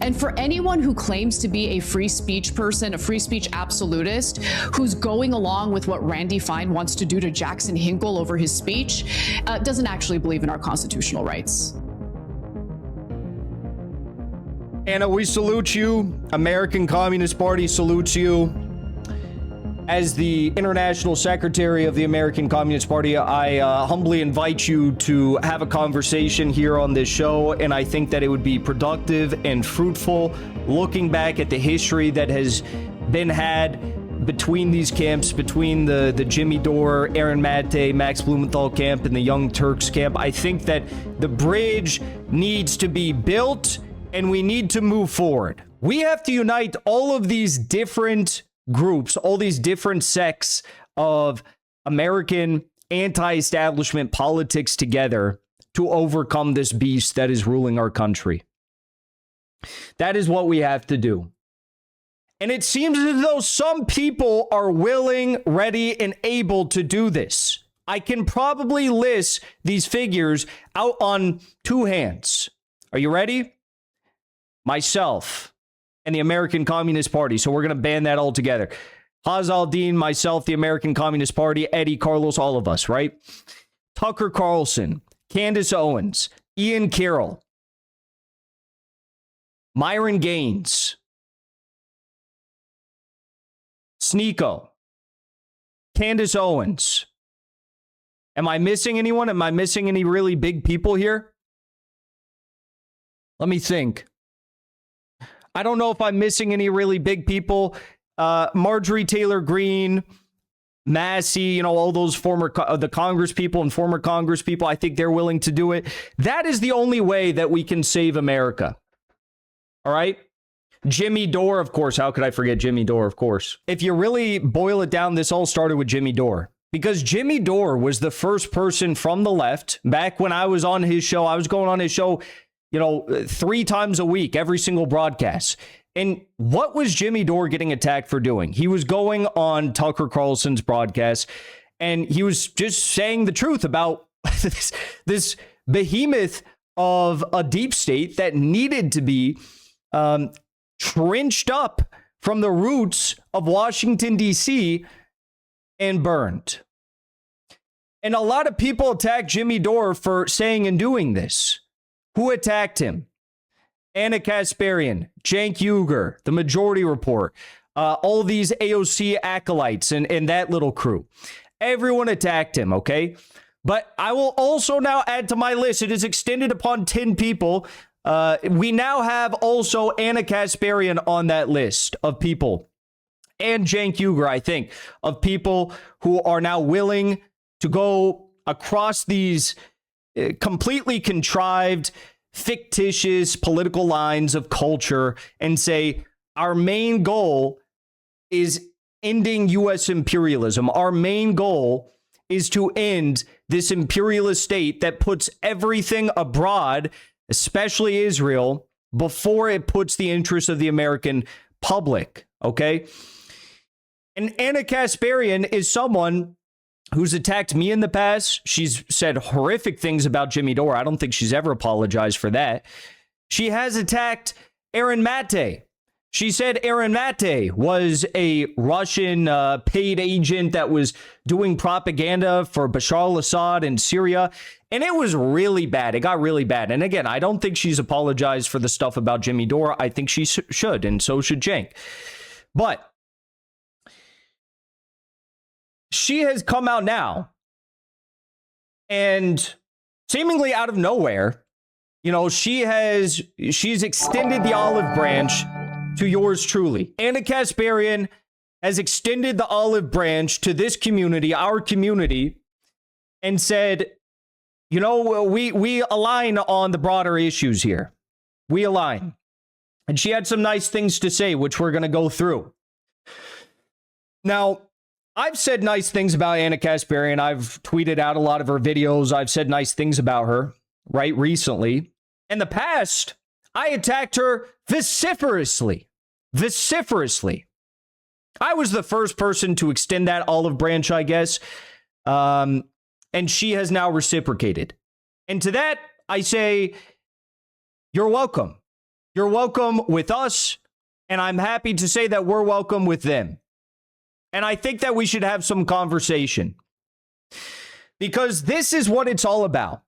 And for anyone who claims to be a free speech person, a free speech absolutist, who's going along with what Randy Fine wants to do to Jackson Hinkle over his speech, doesn't actually believe in our constitutional rights. Anna, we salute you. American Communist Party salutes you. As the International Secretary of the American Communist Party, I humbly invite you to have a conversation here on this show, and I think that it would be productive and fruitful looking back at the history that has been had between these camps, between the Jimmy Dore, Aaron Mate, Max Blumenthal camp, and the Young Turks camp. I think that the bridge needs to be built, and we need to move forward. We have to unite all of these different groups, all these different sects of American anti-establishment politics together to overcome this beast that is ruling our country. That is what we have to do. And it seems as though some people are willing, ready, and able to do this. I can probably list these figures out on two hands. Are you ready? Myself and the American Communist Party. So we're going to ban that altogether. Haz al-Din, myself, the American Communist Party, Eddie, Carlos, all of us, right? Tucker Carlson, Candace Owens, Ian Carroll, Myron Gaines, Sneeko, Candace Owens. Am I missing anyone? Am I missing any really big people here? Let me think. I don't know if I'm missing any really big people. Marjorie Taylor Greene, Massey, all those former the Congress people and former Congress people, I think they're willing to do it. That is the only way that we can save America. All right? Jimmy Dore, of course. How could I forget Jimmy Dore, of course? If you really boil it down, this all started with Jimmy Dore. Because Jimmy Dore was the first person from the left. Back when I was on his show, I was going on his show 3 times a week, every single broadcast. And what was Jimmy Dore getting attacked for doing? He was going on Tucker Carlson's broadcast, and he was just saying the truth about this behemoth of a deep state that needed to be trenched up from the roots of Washington, D.C. and burned. And a lot of people attack Jimmy Dore for saying and doing this. Who attacked him? Anna Kasparian, Cenk Uygur, the Majority Report, all these AOC acolytes and that little crew. Everyone attacked him, okay? But I will also now add to my list, it is extended upon 10 people. We now have also Anna Kasparian on that list of people. And Cenk Uygur, I think, of people who are now willing to go across these completely contrived, fictitious political lines of culture and say, our main goal is ending U.S. imperialism. Our main goal is to end this imperialist state that puts everything abroad, especially Israel, before it puts the interests of the American public. Okay? And Anna Kasparian is someone who's attacked me in the past. She's said horrific things about Jimmy Dore. I don't think she's ever apologized for that. She has attacked Aaron Mate. She said Aaron Mate was a Russian paid agent that was doing propaganda for Bashar al-Assad in Syria. And it was really bad. It got really bad. And again, I don't think she's apologized for the stuff about Jimmy Dore. I think she should, and so should Cenk. But she has come out now and seemingly out of nowhere, she's extended the olive branch to yours truly. Anna Kasparian has extended the olive branch to this community, our community, and said, we align on the broader issues here. We align. And she had some nice things to say, which we're going to go through. Now, I've said nice things about Anna Kasparian. I've tweeted out a lot of her videos. I've said nice things about her, right, recently. In the past, I attacked her vociferously. I was the first person to extend that olive branch, I guess. And she has now reciprocated. And to that, I say, you're welcome. You're welcome with us, and I'm happy to say that we're welcome with them. And I think that we should have some conversation, because this is what it's all about.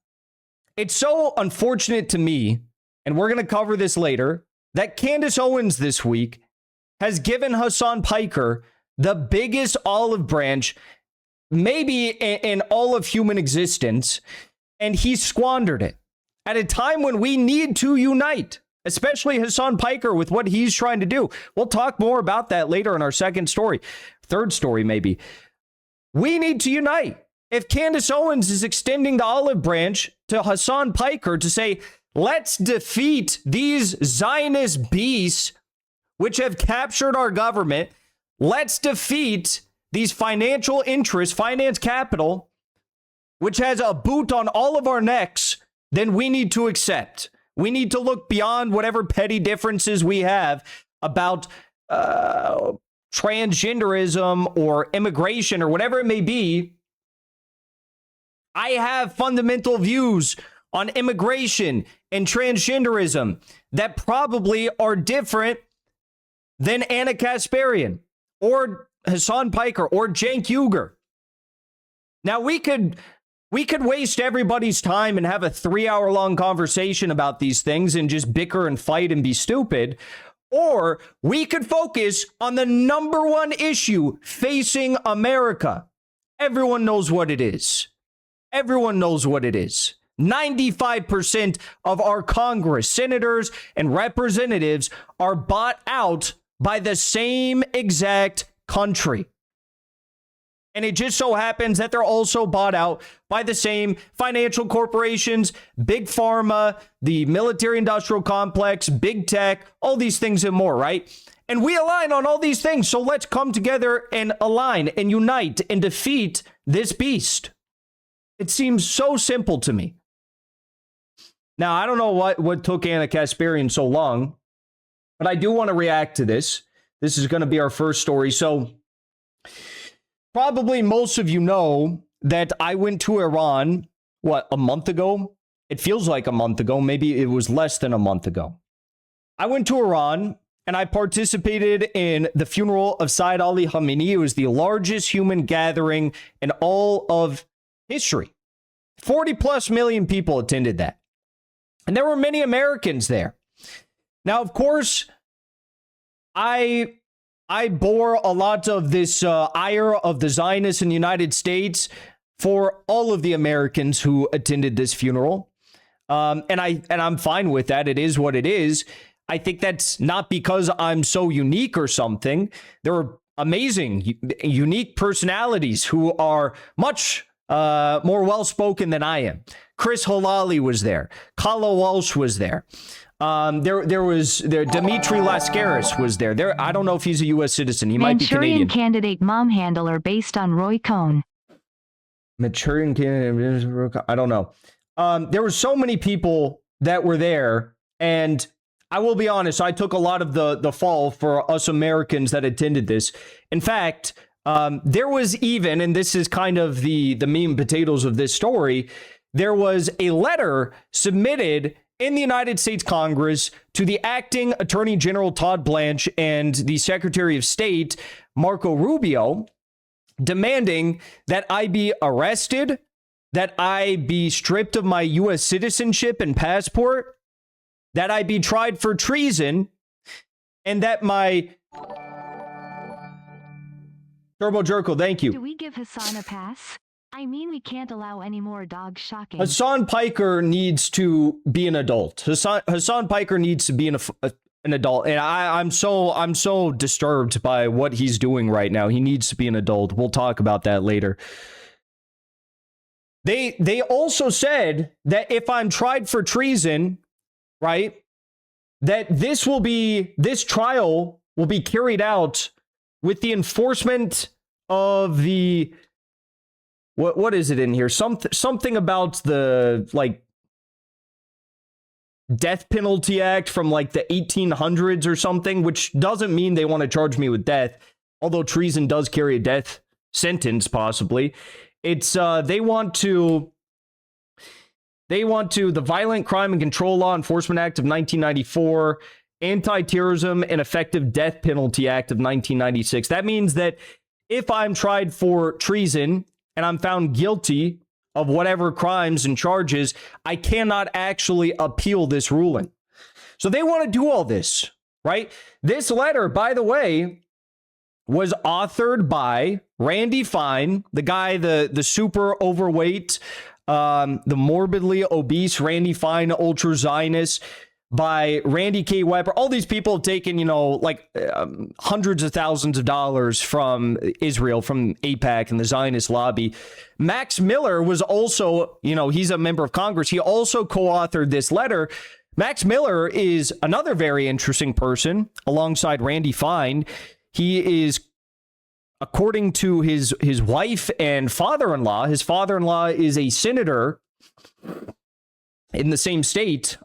It's so unfortunate to me, and we're going to cover this later, that Candace Owens this week has given Hasan Piker the biggest olive branch maybe in all of human existence, and he squandered it at a time when we need to unite, especially Hasan Piker with what he's trying to do. We'll talk more about that later in our third story maybe. We need to unite. If Candace Owens is extending the olive branch to Hasan Piker to say, let's defeat these Zionist beasts which have captured our government, let's defeat these financial interests, finance capital, which has a boot on all of our necks, then we need to accept. We need to look beyond whatever petty differences we have about transgenderism or immigration or whatever it may be. I have fundamental views on immigration and transgenderism that probably are different than Anna Kasparian or Hasan Piker or Cenk Uygur. Now, we could waste everybody's time and have a 3-hour-long conversation about these things and just bicker and fight and be stupid. Or we could focus on the number one issue facing America. Everyone knows what it is. Everyone knows what it is. 95% of our Congress, senators, and representatives are bought out by the same exact country. And it just so happens that they're also bought out by the same financial corporations, big pharma, the military industrial complex, big tech, all these things and more, right? And we align on all these things. So let's come together and align and unite and defeat this beast. It seems so simple to me. Now, I don't know what took Anna Kasparian so long, but I do want to react to this. This is going to be our first story. So probably most of you know that I went to Iran, a month ago? It feels like a month ago. Maybe it was less than a month ago. I went to Iran and I participated in the funeral of Sayyid Ali Khamenei. It was the largest human gathering in all of history. 40 plus million people attended that. And there were many Americans there. Now, of course, I bore a lot of this ire of the Zionists in the United States for all of the Americans who attended this funeral. And I'm fine with that. It is what it is. I think that's not because I'm so unique or something. There are amazing, unique personalities who are much more well-spoken than I am. Chris Halali was there. Kala Walsh was there. There was Dmitry Lascaris was there. I don't know if he's a U.S. citizen. He might be Canadian. Manchurian Candidate mom handler based on Roy Cohn. Manchurian Candidate. I don't know. There were so many people that were there, and I will be honest, I took a lot of the fall for us Americans that attended this. In fact, there was even, and this is kind of the meat and potatoes of this story, there was a letter submitted in the United States Congress to the acting Attorney General Todd Blanche and the Secretary of State Marco Rubio, demanding that I be arrested, that I be stripped of my U.S. citizenship and passport, that I be tried for treason, and that my... Turbo Jerkle, thank you. Do we give Hasan a pass? I mean, we can't allow any more dog shocking. Hasan Piker needs to be an adult. Hasan Piker needs to be an adult, and I'm so disturbed by what he's doing right now. He needs to be an adult. We'll talk about that later. They also said that if I'm tried for treason, right, that this trial will be carried out with the enforcement of the what is it in here? Something about the death penalty act from the 1800s or something, which doesn't mean they want to charge me with death, although treason does carry a death sentence possibly. It's they want to They want to, the Violent Crime and Control Law Enforcement Act of 1994, Anti-Terrorism and Effective Death Penalty Act of 1996. That means that if I'm tried for treason and I'm found guilty of whatever crimes and charges, I cannot actually appeal this ruling. So they want to do all this, right? This letter, by the way, was authored by Randy Fine, the guy, the super overweight, the morbidly obese Randy Fine, ultra Zionist, by Randy K. Weber. All these people have taken, hundreds of thousands of dollars from Israel, from AIPAC and the Zionist lobby. Max Miller was also, he's a member of Congress. He also co-authored this letter. Max Miller is another very interesting person alongside Randy Fine. He is, according to his wife and father-in-law, his father-in-law is a senator in the same state.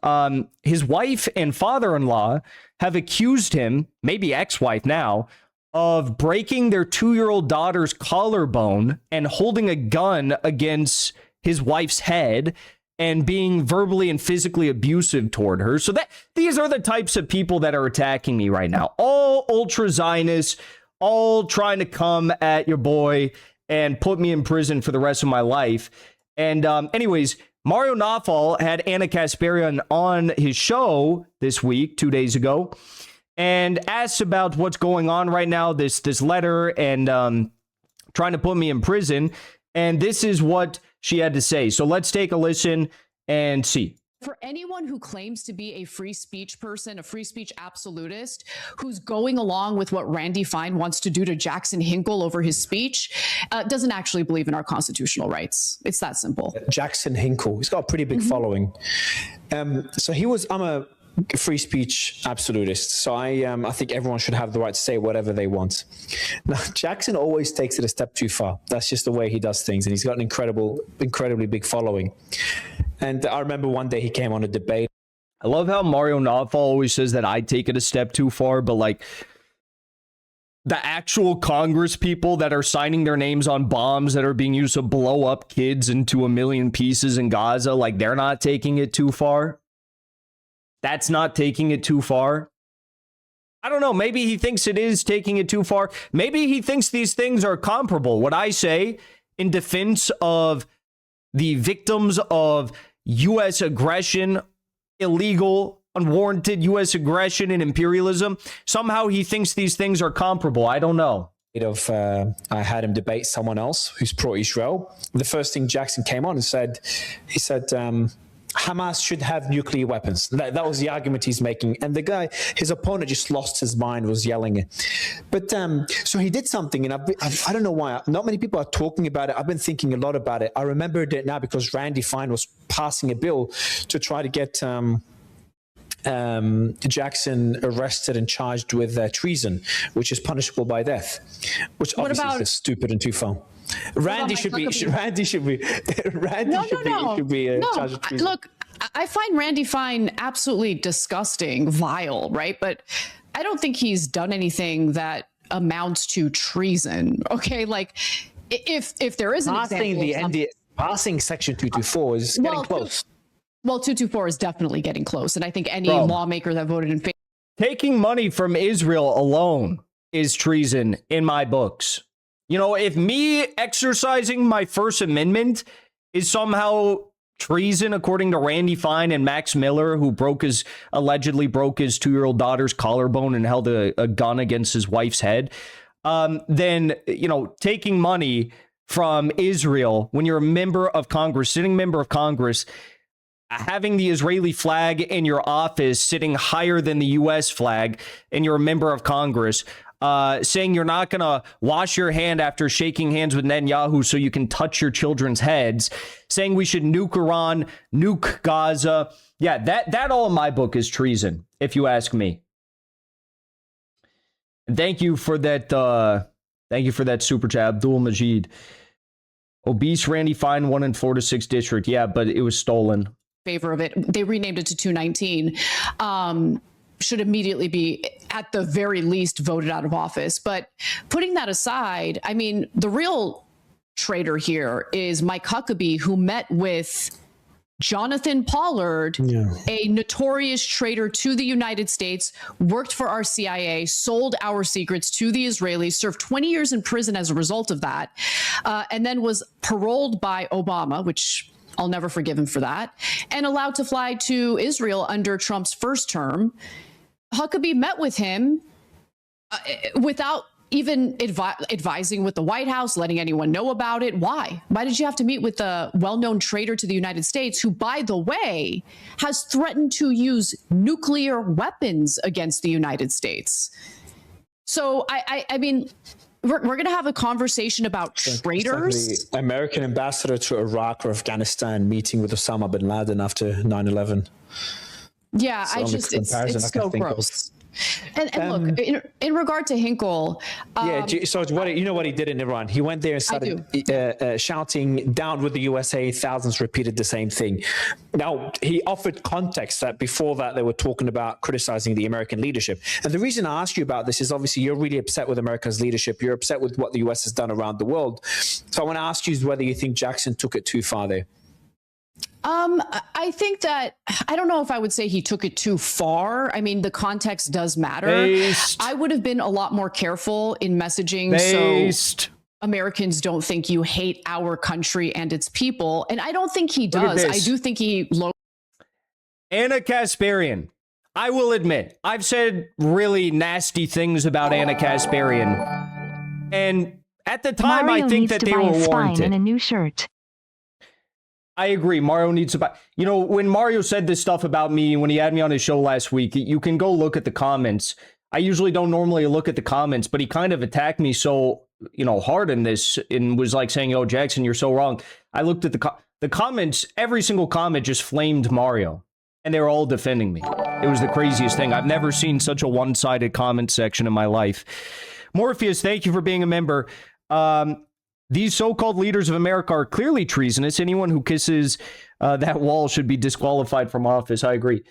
His wife and father-in-law have accused him, maybe ex-wife now, of breaking their 2-year-old daughter's collarbone and holding a gun against his wife's head and being verbally and physically abusive toward her. So these are the types of people that are attacking me right now. All ultra Zionists, all trying to come at your boy and put me in prison for the rest of my life. And anyways, Mario Nawfal had Anna Kasparian on his show this week, 2 days ago, and asked about what's going on right now, this letter, and trying to put me in prison. And this is what she had to say. So let's take a listen and see. For anyone who claims to be a free speech person, a free speech absolutist, who's going along with what Randy Fine wants to do to Jackson Hinkle over his speech, doesn't actually believe in our constitutional rights. It's that simple. Jackson Hinkle, he's got a pretty big following. I'm a free speech absolutist, so I think everyone should have the right to say whatever they want. Now, Jackson always takes it a step too far. That's just the way he does things, and he's got an incredibly big following. And I remember one day he came on a debate. I love how Mario Nawfal always says that I take it a step too far, but like the actual Congress people that are signing their names on bombs that are being used to blow up kids into a million pieces in Gaza, like they're not taking it too far. That's not taking it too far. I don't know. Maybe he thinks it is taking it too far. Maybe he thinks these things are comparable. What I say in defense of the victims of U.S. aggression, illegal, unwarranted U.S. aggression and imperialism, somehow he thinks these things are comparable. I don't know. I had him debate someone else who's pro-Israel. The first thing Jackson came on and said, Hamas should have nuclear weapons. That was the argument he's making. And the guy, his opponent, just lost his mind, was yelling it. But so he did something, and I don't know why. Not many people are talking about it. I've been thinking a lot about it. I remembered it now because Randy Fine was passing a bill to try to get Jackson arrested and charged with treason, which is punishable by death, which obviously is just stupid and too far. Randy should be charged with treason. Look, I find Randy Fine absolutely disgusting, vile, right? But I don't think he's done anything that amounts to treason. Okay, like if there is an example, passing Section 224 is getting close. Well, 224 is definitely getting close, and I think any lawmaker that voted in favor. Taking money from Israel alone is treason in my books. You know, if me exercising my First Amendment is somehow treason, according to Randy Fine and Max Miller, who allegedly broke his 2-year-old daughter's collarbone and held a gun against his wife's head, then, taking money from Israel when you're a member of Congress, sitting member of Congress, having the Israeli flag in your office sitting higher than the U.S. flag, and you're a member of Congress, saying you're not going to wash your hand after shaking hands with Netanyahu so you can touch your children's heads, saying we should nuke Iran, nuke Gaza. Yeah, that all in my book is treason, if you ask me. Thank you for that. Thank you for that super chat, Abdul Majid. Obese Randy Fine won in Florida 6th District. Yeah, but it was stolen. Favor of it. They renamed it to 219. Should immediately be, at the very least, voted out of office. But putting that aside, I mean, the real traitor here is Mike Huckabee, who met with Jonathan Pollard, a notorious traitor to the United States, worked for our CIA, sold our secrets to the Israelis, served 20 years in prison as a result of that, and then was paroled by Obama, which I'll never forgive him for that, and allowed to fly to Israel under Trump's first term. Huckabee met with him without even advising with the White House, letting anyone know about it. Why? Why did you have to meet with a well-known traitor to the United States who, by the way, has threatened to use nuclear weapons against the United States? So, I mean, we're going to have a conversation about traitors. Like the American ambassador to Iraq or Afghanistan meeting with Osama bin Laden after 9/11. Yeah, it's so gross. And look, in regard to Hinkle, so you know what he did in Iran? He went there and started shouting down with the USA. Thousands repeated the same thing. Now, he offered context that before that they were talking about criticizing the American leadership. And the reason I asked you about this is obviously you're really upset with America's leadership. You're upset with what the US has done around the world. So I want to ask you whether you think Jackson took it too far there. I think that, I don't know if I would say he took it too far. I mean, the context does matter. I would have been a lot more careful in messaging so Americans don't think you hate our country and its people. And I don't think he does. I do think he... Anna Kasparian. I will admit, I've said really nasty things about Anna Kasparian. And at the time, Mario I think that they were warranted. And a new shirt. I agree. Mario needs to buy. You know, when Mario said this stuff about me, when he had me on his show last week, you can go look at the comments. I usually don't normally look at the comments, but he kind of attacked me so, hard in this and was like saying, "Oh, Jackson, you're so wrong." I looked at the comments. Every single comment just flamed Mario, and they were all defending me. It was the craziest thing. I've never seen such a one-sided comment section in my life. Morpheus, thank you for being a member. These so-called leaders of America are clearly treasonous. Anyone who kisses that wall should be disqualified from office. I agree.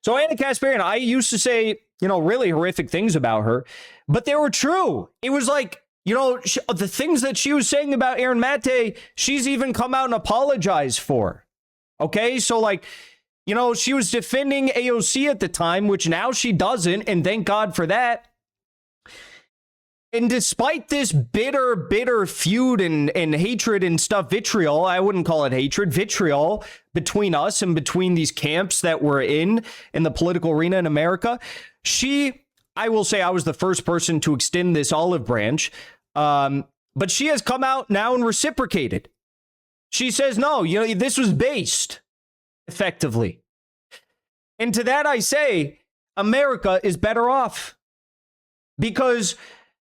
So Anna Kasparian, I used to say, really horrific things about her, but they were true. It was like, the things that she was saying about Aaron Mate, she's even come out and apologized for. Okay, so she was defending AOC at the time, which now she doesn't, and thank God for that. And despite this bitter feud and hatred and stuff, vitriol, I wouldn't call it hatred, vitriol between us and between these camps that we're in the political arena in America, I will say I was the first person to extend this olive branch, but she has come out now and reciprocated. She says, no, this was based effectively. And to that I say, America is better off because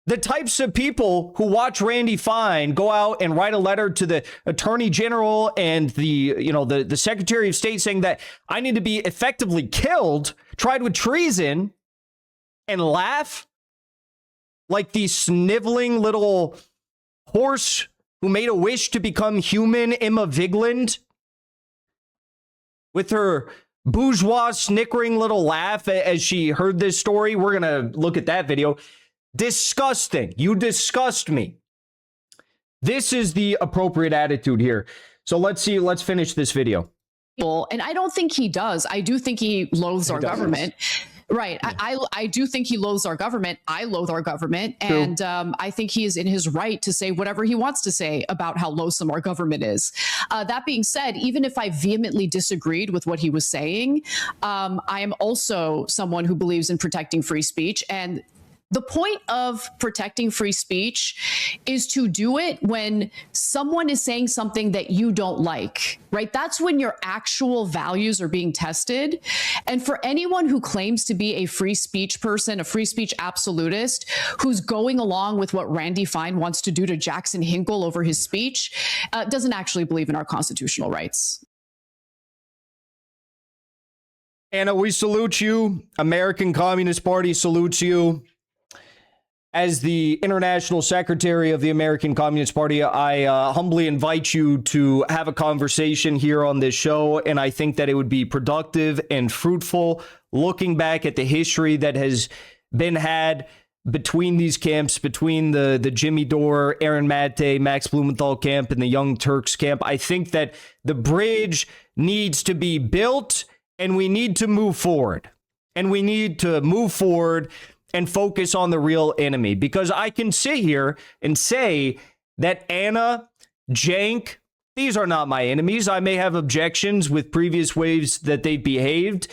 the types of people who watch Randy Fine go out and write a letter to the Attorney General and the Secretary of State saying that I need to be effectively killed, tried with treason, and laugh like the sniveling little horse who made a wish to become human, Emma Vigeland, with her bourgeois snickering little laugh as she heard this story. We're going to look at that video. Disgusting. You disgust me. This is the appropriate attitude here. So let's finish this video. And I don't think he does. I do think he loathes our government. Right. Yeah. I do think he loathes our government. I loathe our government. True. And I think he is in his right to say whatever he wants to say about how loathsome our government is. That being said, even if I vehemently disagreed with what he was saying, I am also someone who believes in protecting free speech. And the point of protecting free speech is to do it when someone is saying something that you don't like, right? That's when your actual values are being tested. And for anyone who claims to be a free speech person, a free speech absolutist, who's going along with what Randy Fine wants to do to Jackson Hinkle over his speech, doesn't actually believe in our constitutional rights. Anna, we salute you. American Communist Party salutes you. As the international secretary of the American Communist Party, I humbly invite you to have a conversation here on this show, and I think that it would be productive and fruitful looking back at the history that has been had between these camps, between the Jimmy Dore, Aaron Mate, Max Blumenthal camp, and the Young Turks camp. I think that the bridge needs to be built, and we need to move forward. And we need to move forward and focus on the real enemy. Because I can sit here and say that Anna, Cenk, these are not my enemies. I may have objections with previous ways that they've behaved,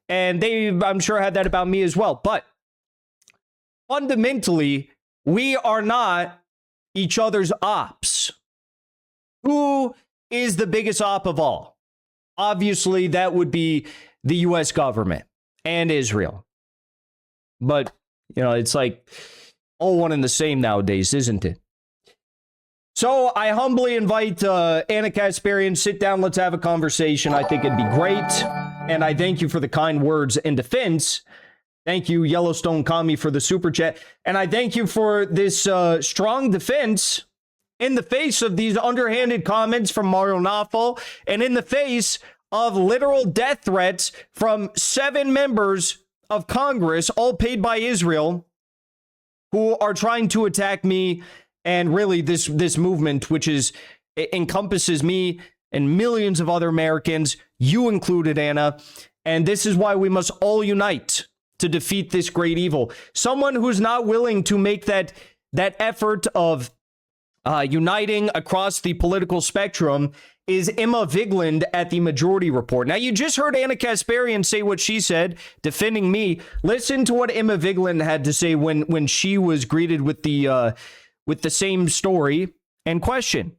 and they, I'm sure, had that about me as well. But fundamentally, we are not each other's ops. Who is the biggest op of all? Obviously, that would be the U.S. government and Israel. But, you know, it's like all one and the same nowadays, isn't it? So I humbly invite Anna Kasparian, sit down, let's have a conversation. I think it'd be great. And I thank you for the kind words in defense. Thank you, Yellowstone Kami, for the super chat. And I thank you for this strong defense in the face of these underhanded comments from Mario Nawfal and in the face of literal death threats from 7 members of Congress, all paid by Israel, who are trying to attack me and really this movement, which encompasses me and millions of other Americans, you included, Anna. And this is why we must all unite to defeat this great evil. Someone who's not willing to make that effort of uniting across the political spectrum is Emma Vigeland at the Majority Report. Now, you just heard Anna Kasparian say what she said, defending me. Listen to what Emma Vigeland had to say when she was greeted with the same story and question.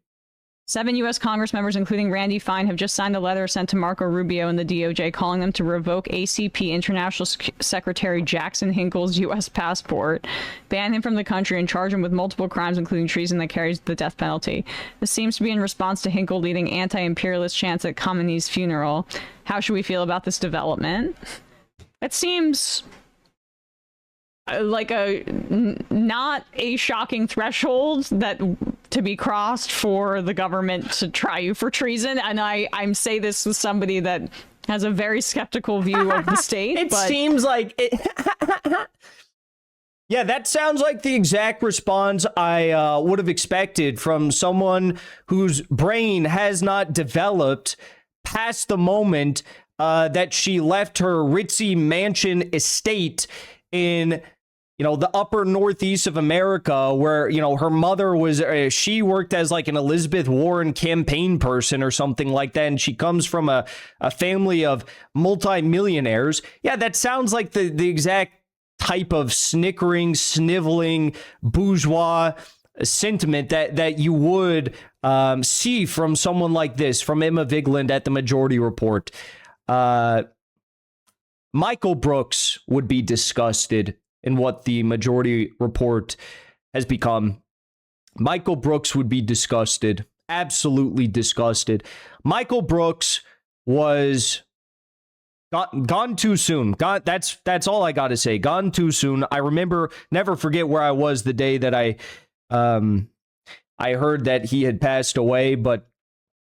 7 U.S. Congress members, including Randy Fine, have just signed a letter sent to Marco Rubio and the DOJ calling them to revoke ACP International Secretary Jackson Hinkle's U.S. passport, ban him from the country, and charge him with multiple crimes, including treason that carries the death penalty. This seems to be in response to Hinkle leading anti-imperialist chants at Khamenei's funeral. How should we feel about this development? It seems like not a shocking threshold that to be crossed for the government to try you for treason. And I say this with somebody that has a very skeptical view of the state. Seems like it. Yeah, that sounds like the exact response I would have expected from someone whose brain has not developed past the moment that she left her ritzy mansion estate in, you know, the upper northeast of America, where, you know, her mother was, she worked as like an Elizabeth Warren campaign person or something like that. And she comes from a family of multimillionaires. Yeah, that sounds like the exact type of snickering, sniveling, bourgeois sentiment that you would see from someone like this, from Emma Vigeland at the Majority Report. Michael Brooks would be disgusted in what the Majority Report has become. Michael Brooks would be disgusted, absolutely disgusted. Michael Brooks was gone too soon. That's all I got to say. Gone too soon. I never forget where I was the day that I heard that he had passed away, but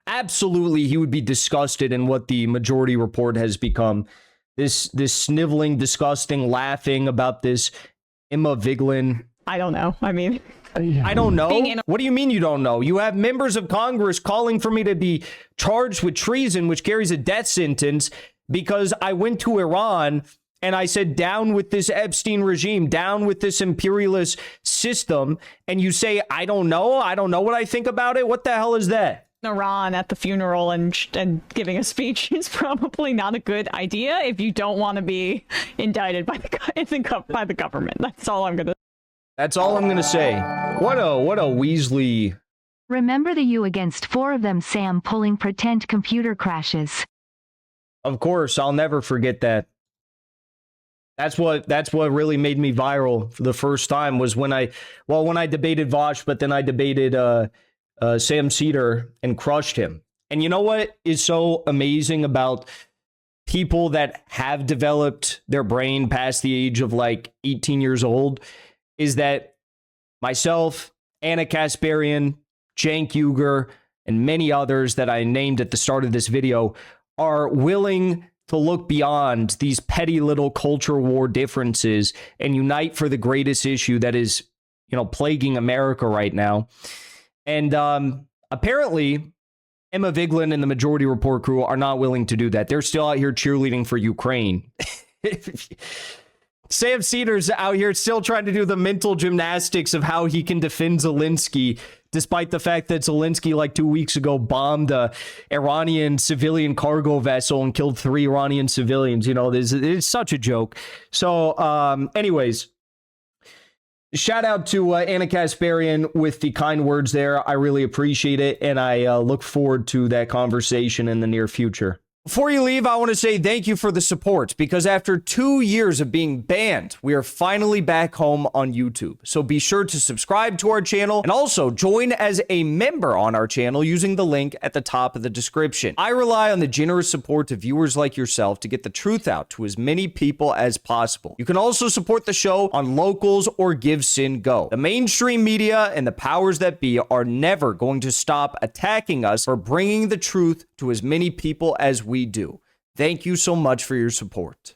absolutely he would be disgusted in what the Majority Report has become. This sniveling, disgusting, laughing about this Emma Vigeland. I don't know. I mean, I don't know. What do you mean you don't know? You have members of Congress calling for me to be charged with treason, which carries a death sentence, because I went to Iran and I said, down with this Epstein regime, down with this imperialist system. And you say, I don't know what I think about it. What the hell is that? Iran at the funeral and giving a speech is probably not a good idea if you don't want to be indicted by the government. That's all I'm gonna say. What a Weasley. Remember the you against 4 of them, Sam, pulling pretend computer crashes. Of course, I'll never forget that. That's what really made me viral for the first time, was when I debated Vosh, but then I debated Sam Cedar and crushed him. And you know what is so amazing about people that have developed their brain past the age of like 18 years old is that myself, Anna Kasparian, Cenk Uygur, and many others that I named at the start of this video are willing to look beyond these petty little culture war differences and unite for the greatest issue that is, you know, plaguing America right now. And apparently, Emma Vigeland and the Majority Report crew are not willing to do that. They're still out here cheerleading for Ukraine. Sam Cedars out here still trying to do the mental gymnastics of how he can defend Zelensky, despite the fact that Zelensky, like 2 weeks ago, bombed a Iranian civilian cargo vessel and killed 3 Iranian civilians. You know, it's such a joke. So, anyways, shout out to Anna Kasparian with the kind words there. I really appreciate it, and I look forward to that conversation in the near future. Before you leave, I want to say thank you for the support, because after 2 years of being banned, we are finally back home on YouTube. So be sure to subscribe to our channel and also join as a member on our channel using the link at the top of the description. I rely on the generous support of viewers like yourself to get the truth out to as many people as possible. You can also support the show on Locals or Give Sin Go. The mainstream media and the powers that be are never going to stop attacking us for bringing the truth to as many people as we do. Thank you so much for your support.